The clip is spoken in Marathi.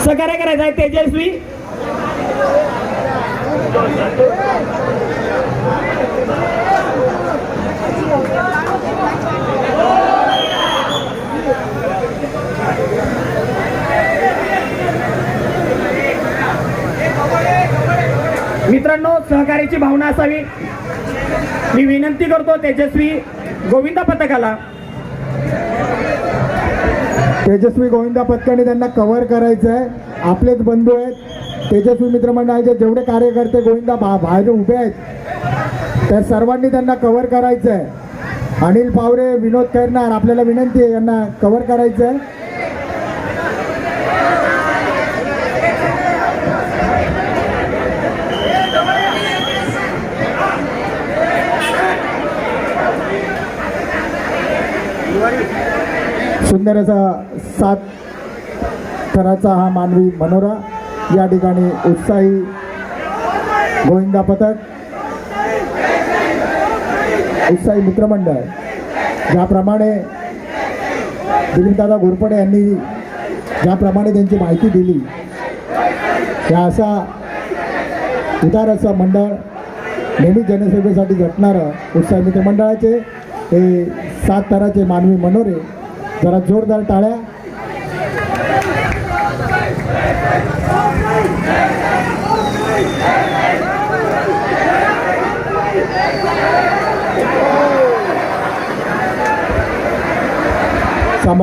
सहकार्य करायचं आहे तेजस्वी मित्रांनो, सहकार्याची भावना असावी. मी विनंती करतो तेजस्वी गोविंदा पथकाला. तेजस्वी गोविंदा पथकाने त्यांना कव्हर करायचं आहे. आपलेच बंधू आहेत तेजस्वी मित्रमंडळाचे जेवढे कार्यकर्ते गोविंदा बाहेर उभे आहेत त्या सर्वांनी त्यांना कव्हर करायचं आहे. अनिल पावरे, विनोद खैरनार, आपल्याला विनंती आहे यांना कव्हर करायचं आहे. सुंदर असा 7 थराचा हा मानवी मनोरा या ठिकाणी उत्साही गोविंदा पथक, उत्साही मित्रमंडळ, ज्याप्रमाणे दिलीपदादा घोरपडे यांनी ज्याप्रमाणे त्यांची माहिती दिली, या असा उदार असं मंडळ नेहमी जनसेवेसाठी झटणारं उत्साही मित्रमंडळाचे हे 7 थराचे मानवी मनोरे. जरा जोरदार टाळ्या.